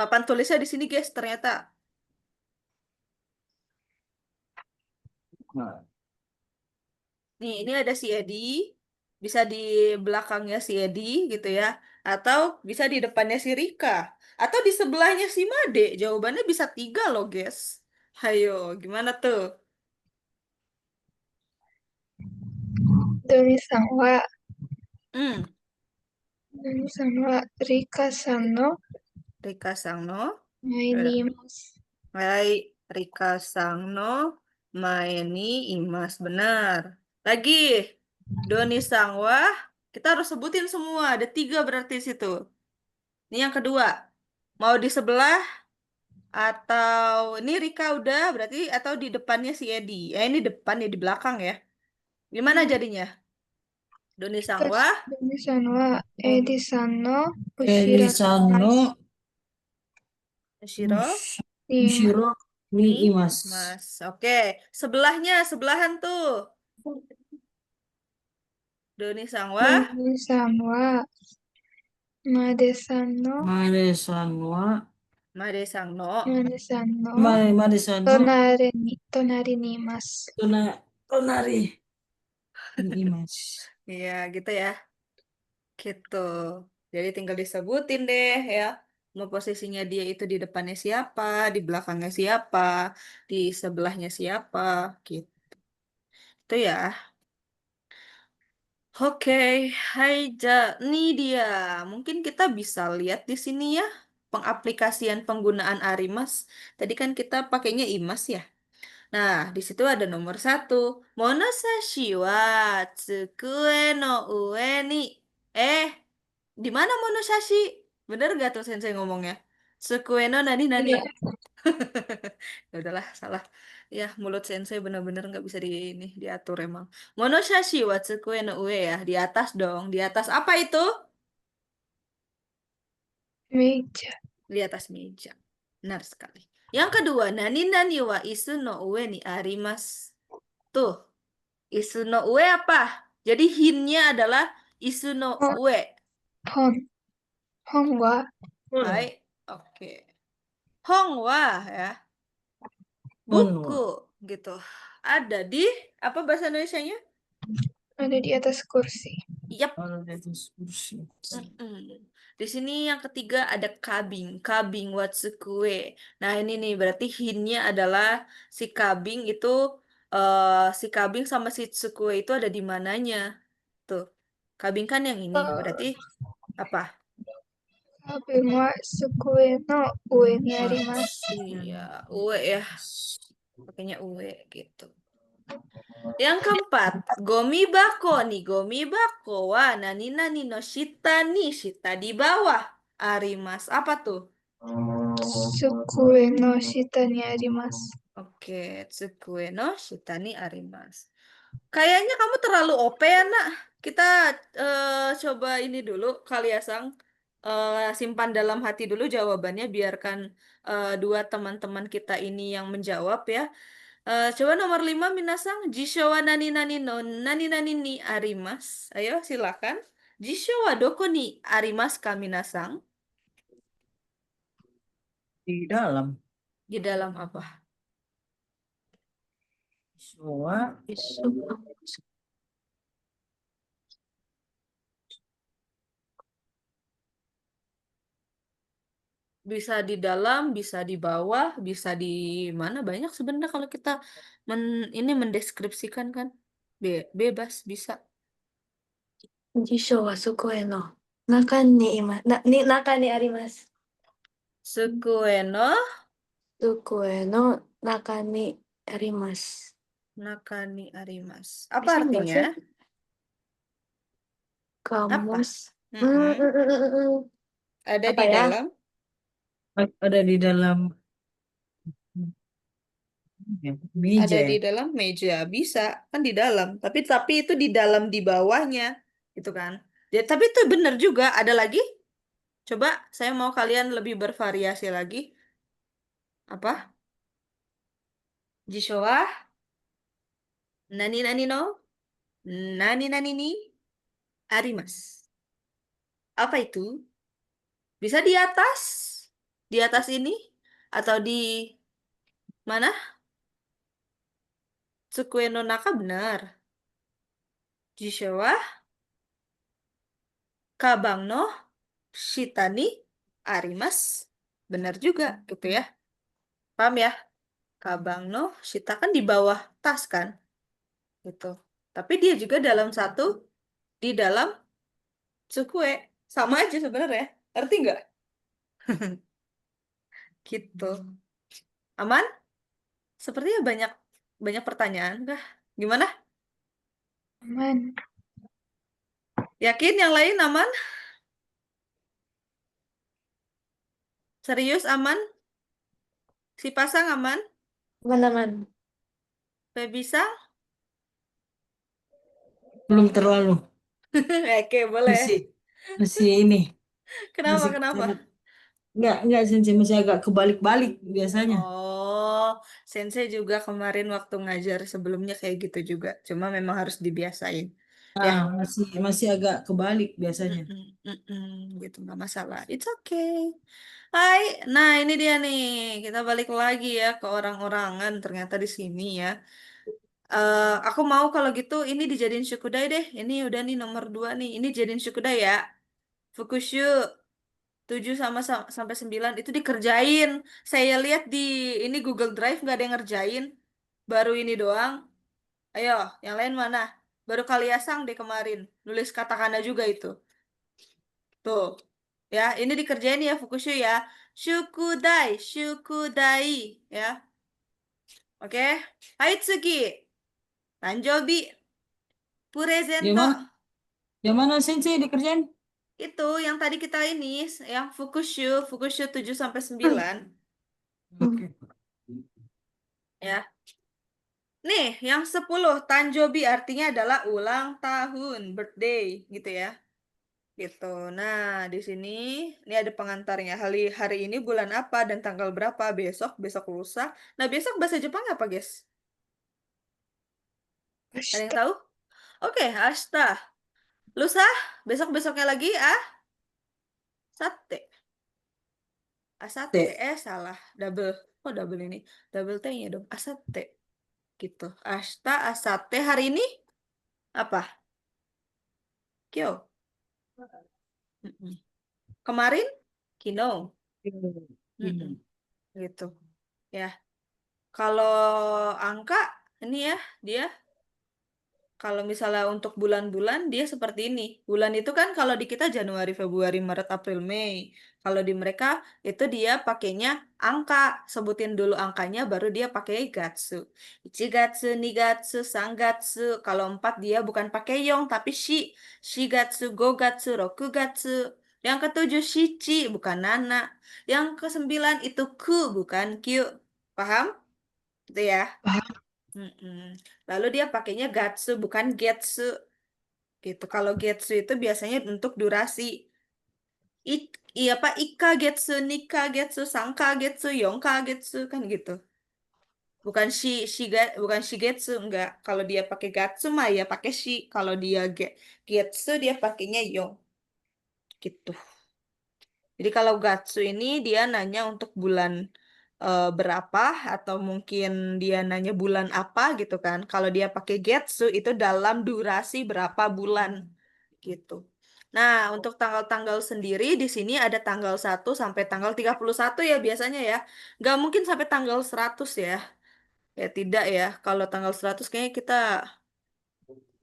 papan tulisnya di sini guys, ternyata. Nih, ini ada si Edi. Bisa di belakangnya si Edi gitu ya. Atau bisa di depannya si Rika. Atau di sebelahnya si Made. Jawabannya bisa 3 loh guys. Hayo, gimana tuh? Doni-san wa, Hmm, Doni-san wa Rika-san no Rika Sangno.前に Udah. います。Hai, Rika Sangno. Maeni Imas. Benar. Lagi. Doni Sangwa. Kita harus sebutin semua. Ada 3 berarti di situ. Ini yang kedua. Mau di sebelah atau ini Rika udah berarti atau di depannya si Edi. Ini depan ya di belakang ya. Gimana jadinya? Doni Sangwa, ドミさんはエディさんの後ろ Elisano Shiro,にいます。 Ushiro ni Ni, Imas. Mas. Oke, sebelahnya sebelahan tuh. Doni Sangwa, ドミさんはマデさんの Made-san wa Made Sangno. マデさんの Made-san no 隣にいます。 Tonari ni Imas. Iya, gitu ya. Gitu. Jadi tinggal disebutin deh ya. Mau posisinya dia itu di depannya siapa, di belakangnya siapa, di sebelahnya siapa, gitu. Itu ya. Oke, hai Ja, nih dia. Mungkin kita bisa lihat di sini ya pengaplikasian penggunaan Arimas. Tadi kan kita pakainya Imas ya. Nah, di situ ada nomor 1. Monosashi wa tsukue no ue ni. Eh, di mana Monosashi? Bener gak tuh Sensei ngomongnya? Tsukue no nani. Iya. Ya udahlah, salah. Ya, mulut sensei bener-bener nggak bisa ini diatur emang. Monoshashi wa tsukue no ue ya, di atas dong. Di atas apa itu? Meja. Di atas meja. Benar sekali. Yang kedua, nani wa isu no ue ni arimasu. Tuh, isu no ue apa? Jadi hinnya adalah isu no Oh, ue. hon. Hon wa Hai, oke. Hongwa ya, buku Onwa. gitu. Ada di apa bahasa Indonesianya? ada di atas kursi. Yap. Kalau di atas kursi. Mm-mm. Di sini yang ketiga ada kabing, kabing watsukue. Nah ini nih berarti hinnya adalah si kabing itu si kabing sama si tsukue itu ada di mananya tuh. Kabing kan yang ini berarti apa? Kabin wa sukue no ue ni Wah, arimasu. Iya, ue ya, pakainya ue gitu. Yang keempat, gomi bako nih. Gomi bako wa nani no shita ni. Shita di bawah. Arimas. Apa tuh? Sukue no shita ni arimasu. Oke, tsukue no shita ni arimas. Kayaknya kamu terlalu OP ya, nak. Kita coba ini dulu, kali ya, Sang. Simpan dalam hati dulu jawabannya. Biarkan dua teman-teman kita ini yang menjawab ya. Coba nomor 5 Minasang. Jisho wa nani no nani ni arimas. Ayo silakan. Jisho wa doko ni arimasu ka Minasang? di dalam. Di dalam apa? Soa. Isu. Bisa di dalam, bisa di bawah, bisa di mana banyak sebenarnya kalau kita ini mendeskripsikan kan. Bebas bisa. Jisho wa sukue no naka ni naka ni arimasu. Sukue no Sukue no naka ni arimasu. nakani arimas. Apa Bisa nggak artinya? sih? Apa? Kamus. Mm-mm. Ada Apa di ya? dalam, Ada di dalam ya, ada meja di ya. dalam meja. Bisa kan di dalam, tapi itu di dalam di bawahnya, gitu kan. Tapi itu benar juga. Ada lagi? Coba saya mau kalian lebih bervariasi lagi. Apa? Jishowa, nani no, nani ni, arimas. Apa itu? Bisa di atas ini, atau di mana? Tsukue no naka benar. Jishowa, kabang no, shita ni, arimas. Benar juga, gitu ya. Paham ya? Kabang no, shita kan di bawah tas kan? Gitu. Tapi dia juga dalam satu, di dalam tsukue. Sama aja sebenarnya. Ngerti nggak? Gitu. Aman? Sepertinya banyak banyak pertanyaan kah? Gimana? Aman. Yakin yang lain aman? Serius aman? Si pasang aman? Teman-teman. Bisa? Belum terlalu. Oke, boleh. Masih masih ini. Kenapa? Masih Kenapa? enggak sensei masih agak kebalik-balik biasanya. Oh, Sensei juga kemarin waktu ngajar sebelumnya kayak gitu juga. Cuma memang harus dibiasain. Ya. Masih agak kebalik biasanya. Mm-mm, mm-mm, gitu nggak masalah. It's okay. Hai, nah ini dia nih. Kita balik lagi ya ke orang-orangan ternyata di sini ya. Aku mau kalau gitu ini dijadiin Shukudai deh. Ini udah nih nomor 2 nih. Ini jadiin Shukudai ya. Fukushu 7 sampai 9 itu dikerjain. Saya lihat di ini Google Drive nggak ada yang ngerjain. Baru ini doang. Ayo, yang lain mana? Baru Kaliasang deh kemarin. Nulis katakana juga itu. Tuh. Ya, ini dikerjain ya Fukushu ya. Shukudai, shukudai ya. Oke. Hai Tsuki. Tanjobi. Purezento. Gimana? Gimana sensei dikerjain? Itu yang tadi kita ini, yang Fukushu 7 sampai 9 Oke. ya. Nih, yang 10 Tanjobi artinya adalah ulang tahun, birthday gitu ya. Gitu. Nah, di sini ini ada pengantarnya. Hari ini bulan apa dan tanggal berapa? Besok, besok lusa. Nah, besok bahasa Jepang apa, guys? Ada yang Ashita. tahu? Oke, ashita. Lusa, besok-besoknya lagi, sate. Asate, T. salah. Double. Oh, double ini. Double T-nya dong. Asate. Gitu. Ashita, asate. Hari ini apa? Kyo. Mm-mm. Kemarin? Kino. Mm-mm. Gitu. Ya. Kalau angka, ini ya, dia kalau misalnya untuk bulan-bulan dia seperti ini. Bulan itu kan kalau di kita Januari, Februari, Maret, April, Mei. Kalau di mereka itu dia pakainya angka. Sebutin dulu angkanya baru dia pakai gatsu. Ichigatsu, nigatsu, sangatsu. Kalau 4 dia bukan pakai yong tapi shi. Shigatsu, gogatsu, rokugatsu. Yang ketujuh shichi bukan nana. Yang kesembilan itu ku bukan kyu. Paham? Itu ya. Paham. Mm-mm. Lalu dia pakainya gatsu bukan getsu gitu. Kalau getsu itu biasanya untuk durasi. Iya apa ika getsu, nika getsu, sangka getsu, yongka getsu kan gitu. Bukan bukan shigetsu enggak. Kalau dia pakai gatsu mah ya pakai shi. Kalau dia getsu dia pakainya yong gitu. Jadi kalau Gatsu ini dia nanya untuk bulan berapa atau mungkin dia nanya bulan apa gitu kan. Kalau dia pakai Getsu itu dalam durasi berapa bulan gitu. Nah, untuk tanggal-tanggal sendiri di sini ada tanggal 1 sampai tanggal 31 ya biasanya ya. Nggak mungkin sampai tanggal 100 ya. Ya tidak ya. Kalau tanggal 100 kayaknya kita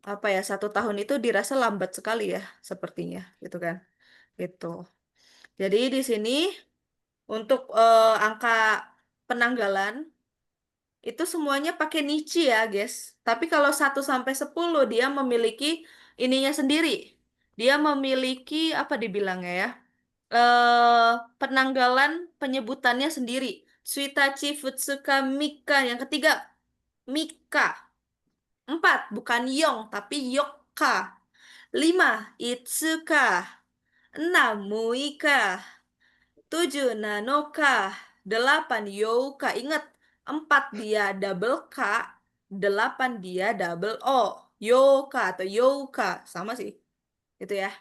apa ya 1 tahun itu dirasa lambat sekali ya sepertinya gitu kan. Gitu. Jadi di sini untuk angka penanggalan itu semuanya pakai Nichi ya, guys. Tapi kalau 1 sampai 10 dia memiliki ininya sendiri. Dia memiliki apa dibilangnya ya? Penanggalan penyebutannya sendiri. Suitachi, Futsuka, Mika. Yang ketiga, Mika. 4, bukan Yong, tapi Yokka. 5, Itsuka. 6, Muika. 7 nanoka, 8 youka. Ingat, 4 dia double K, 8 dia double O. Yoka atau youka, sama sih. Itu ya.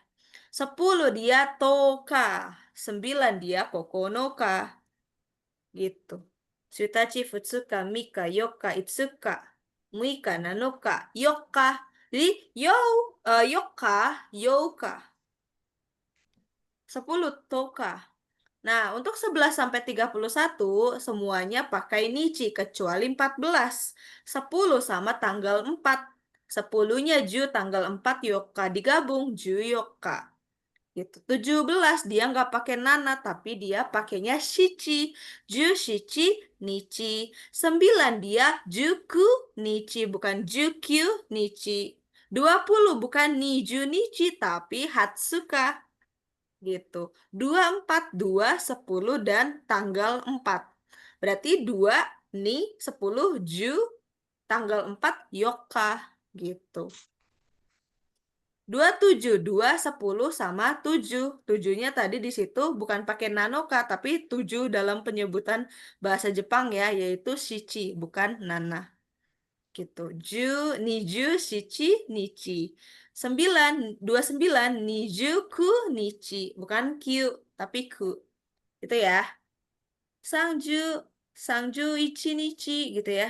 10 dia toka, 9 dia kokonoka. Gitu. Suitachi, Futsuka, Mika, Yoka, Itsuka, Muika, Nanoka, Yoka. Jadi, yoka, youka. 10 toka. Nah, untuk 11 sampai 31 semuanya pakai Nichi kecuali 14. 10 sama tanggal 4. 10-nya Ju, tanggal 4 Yoka digabung Ju Yoka. Gitu. 17 dia nggak pakai Nana tapi dia pakainya Shichi. Ju Shichi Nichi. 9 dia Juku Nichi bukan Jukyu Nichi. 20 bukan Niju Nichi tapi Hatsuka gitu. 2, 4, 2, 10 dan tanggal 4. Berarti 2 ni 10 ju tanggal 4 yoka gitu. 2, 7, 2, 10 sama 7. 7-nya tadi di situ bukan pakai nanoka tapi 7 dalam penyebutan bahasa Jepang ya yaitu shichi bukan nana gitu. Niju, shichi, nichi. 9, 29, nijuku, nichi. Bukan kyu, tapi ku. Itu ya. Sangju, sangju ichi nichi gitu ya.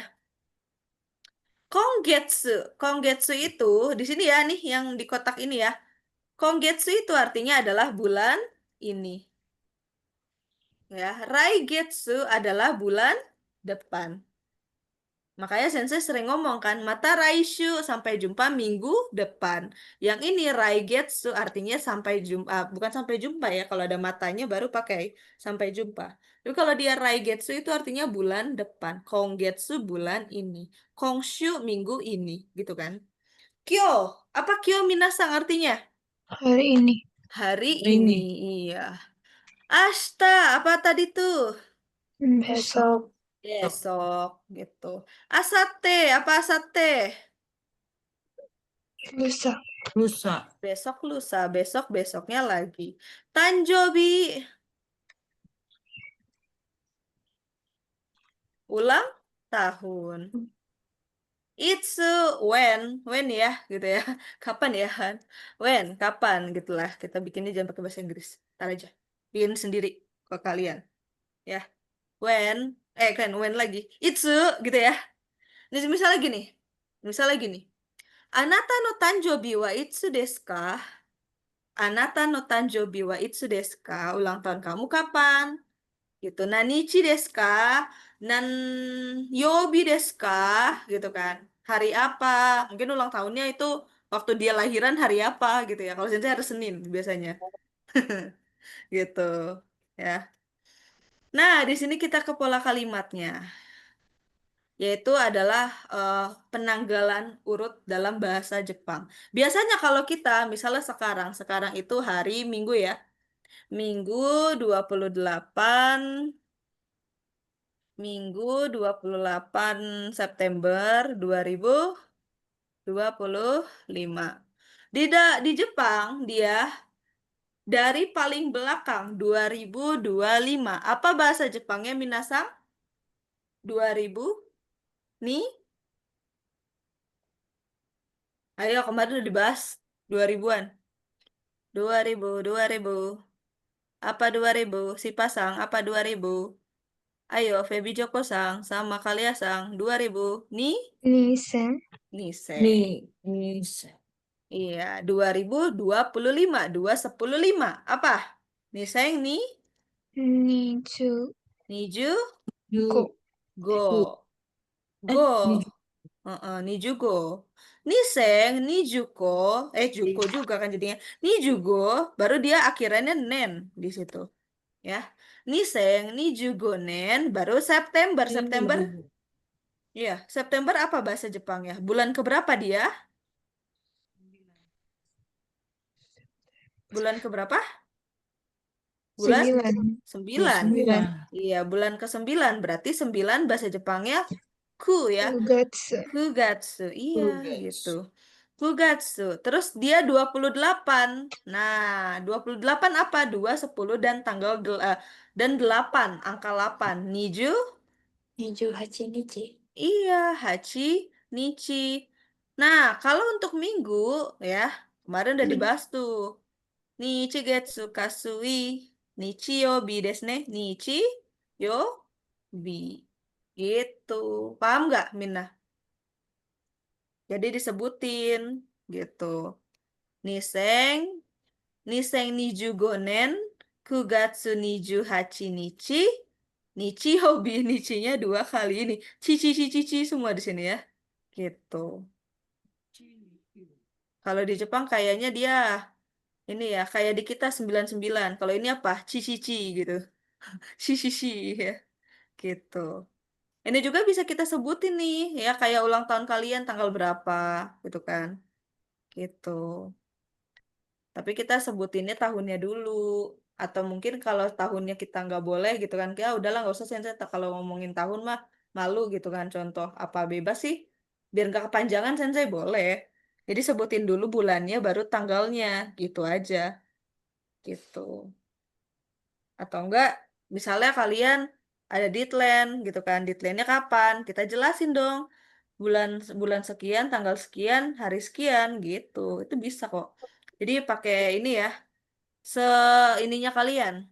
Kongetsu. Kongetsu itu, di sini ya nih yang di kotak ini ya. Kongetsu itu artinya adalah bulan ini. Ya, Raigetsu adalah bulan depan. Makanya Sensei sering ngomong kan, mata raishu sampai jumpa minggu depan. Yang ini raigetsu artinya sampai jumpa, bukan sampai jumpa ya, kalau ada matanya baru pakai sampai jumpa. Tapi kalau dia raigetsu itu artinya bulan depan. Kongetsu bulan ini. Kongshu minggu ini, gitu kan. Kyo, apa kyo minasang artinya? Hari ini. Hari Hari ini. ini. Iya. Ashta, apa tadi tuh? besok, besok, Besok gitu. Asate, apa asate? lusa, Lusa. Besok lusa, besok besoknya lagi. Tanjobi, ulang tahun. It's when ya, gitu ya. Kapan ya, Han? When, kapan, gitulah. Kita bikinnya jangan pakai bahasa Inggris. Ntar aja. Bikin sendiri ke kalian, ya. When, kan when lagi. It's gitu ya. Ini misalnya gini. Misalnya gini. Anata no tanjobi wa itsu desu ka? Anata no tanjobi wa itsu desu ka? Ulang tahun kamu kapan? Gitu. Nanichi desu ka? Nan yobi desu ka? Gitu kan. Hari apa? Mungkin ulang tahunnya itu waktu dia lahiran hari apa gitu ya. Kalau sensei hari Senin biasanya. Gitu. Ya. Nah, di sini kita ke pola kalimatnya, yaitu adalah penanggalan urut dalam bahasa Jepang. Biasanya kalau kita, misalnya sekarang itu hari Minggu ya. Minggu 28 Minggu 28 September 2025. Di Jepang dia dari paling belakang 2025. Apa bahasa Jepangnya Minasang? 2000 nih. Ayo kemarin udah dibahas 2000-an. 2000. Apa 2000? Si pasang apa 2000? Ayo Feby Joko-sang sama Kalia-sang 2000. Nih, nisen, Nisei. Ni. Iya, 2025, 215. Apa? Nisei ni niju, niju go, go. Ni. Go. Nijugo. Niseng, nijuko, juko juga kan jadinya. Nijugo, baru dia akhirannya nen di situ. Ya. Niseng, nijugo nen, baru September. September, iya. September apa bahasa Jepang ya? Bulan keberapa dia? Bulan keberapa? Bulan 9. 9. Iya, bulan ke-9. Berarti 9 bahasa Jepangnya ku ya. ugatsu, Kugatsu, iya gitu. Kugatsu. Kugatsu. Terus dia 28. Nah, 28 apa? 2, 10, dan 8. Angka 8. Niju, 28 日. iya. Hachi, Nichi. Nah, kalau untuk minggu, ya, kemarin udah dibahas tuh. Nichi getsu kasui. Nichi yobi desu ne. Nichi yobi. Gitu. Paham nggak, Minna? Jadi disebutin gitu. Niseng, Niseng niju gonen, Kugatsu niju hachi nichi, Nichi hobi nichinya 2 kali ini. Cici cici cici semua di sini ya. Gitu. Kalau di Jepang kayaknya dia ini ya, kayak di kita 99. Kalau ini apa? Cici gitu. Cici ya. Gitu. Ini juga bisa kita sebutin nih, ya kayak ulang tahun kalian tanggal berapa gitu kan. Gitu. Tapi kita sebutinnya tahunnya dulu. Atau mungkin kalau tahunnya kita nggak boleh gitu kan. Ya udahlah nggak usah sensei. Kalau ngomongin tahun mah malu gitu kan. Contoh apa bebas sih. Biar nggak kepanjangan sensei boleh. Jadi sebutin dulu bulannya baru tanggalnya. Gitu aja. Gitu. Atau enggak misalnya kalian ada deadline gitu kan. Deadline-nya kapan? Kita jelasin dong. Bulan bulan sekian, tanggal sekian, hari sekian gitu. Itu bisa kok. Jadi pakai ini ya, se ininya kalian,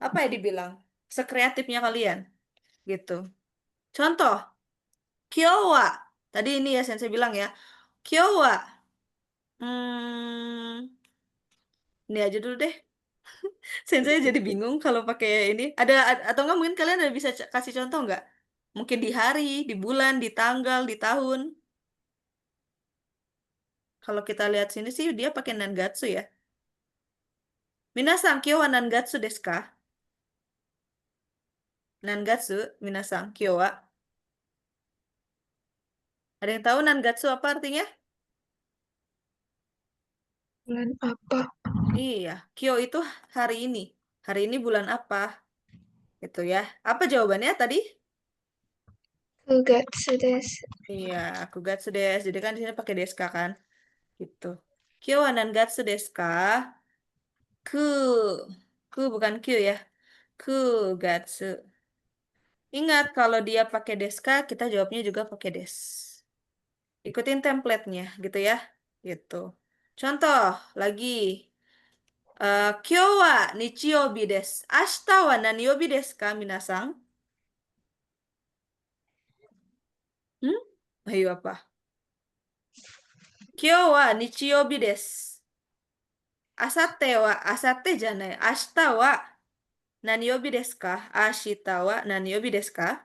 apa ya dibilang, sekreatifnya kalian gitu. Contoh, kyowa. Tadi ini ya sensei bilang ya. Kyowa. Hmm, ini aja dulu deh. Sensei jadi bingung kalau pakai ini. Atau enggak mungkin kalian ada bisa kasih contoh nggak? Mungkin di hari, di bulan, di tanggal, di tahun. Kalau kita lihat sini sih dia pakai nangatsu ya. Minasan, kyo wa nangatsu desu ka? Nangatsu, minasan, kyo wa. Ada yang tahu nangatsu apa artinya? Bulan apa? Iya, Kyo itu hari ini. Hari ini bulan apa? Itu ya. Apa jawabannya tadi? 9月です。Iya, aku gatsu desu. Jadi kan di sini pakai deska kan? Gitu. Kyo wa nangatsu desu ka? Ku. Ku bukan Q ya. Ku gatsu. Ingat kalau dia pakai deska, kita jawabnya juga pakai des. Ikutin template-nya gitu ya. Gitu. Contoh lagi. Kyo wa nichiyoubi desu. Ashita wa naniyoubi desu ka, minasan? Hmm? Ayo apa? Kyo wa nichiyoubi desu. Asate janai. Ashita wa naniyoubi desu ka? Ashita wa naniyoubi desu ka?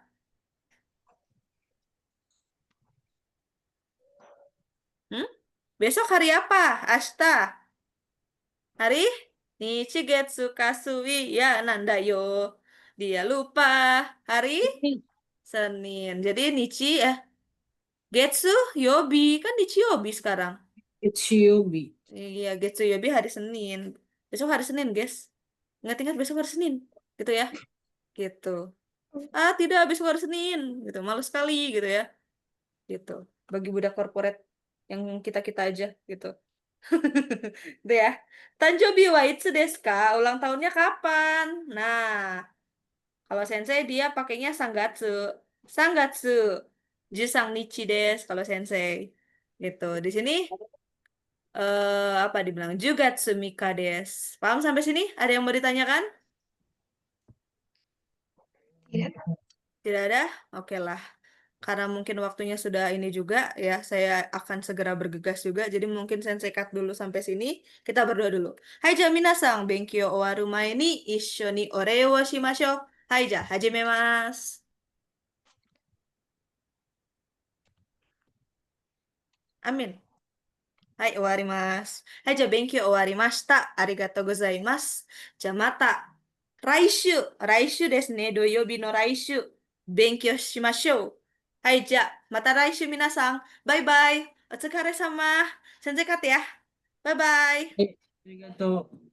Hmm? Besok hari apa? Ashita. Hari Nichigetsu Kasui ya nanda yo. Dia lupa. Hari Senin. Jadi Getsu Yobi. Kan Nichi Yobi sekarang. Etsiobi. Iya, Getsu Yobi hari Senin. Besok hari Senin, guys. Ingat-ingat besok hari Senin. Gitu ya. Gitu. Ah, tidak, besok hari Senin. Gitu. Malu sekali gitu ya. Gitu. Bagi budak korporat yang kita-kita aja gitu. Itu ya. Tanjobi wa itsu desu ka? Ulang tahunnya kapan? Nah, kalau sensei dia pakainya Sangatsu. Sangatsu. Jusang Nichi desu kalau sensei. Gitu. Di sini apa dibilang? Jugatsu Mika desu. Paham sampai sini? Ada yang mau ditanyakan? Tidak. Tidak ada? Oke lah. Karena mungkin waktunya sudah ini juga ya, saya akan segera bergegas juga. Jadi mungkin sensei cut dulu sampai sini. Kita berdoa dulu. Hai ja minasang, benkyou owaru mae ni issho ni ore wo shimashou. Hai ja, hajimemasu. Amin. Hai, owarimasu. Hai, ja benkyou owarimashita. Arigatou gozaimasu. Ja mata. Raishu. Raishu desu ne. Doyobi no raishu. Benkyou shimashou. Hai, ja. Mata raishu minasang. Bye bye. Otsukare sama. Sensei cut ya. Bye bye. Arigato.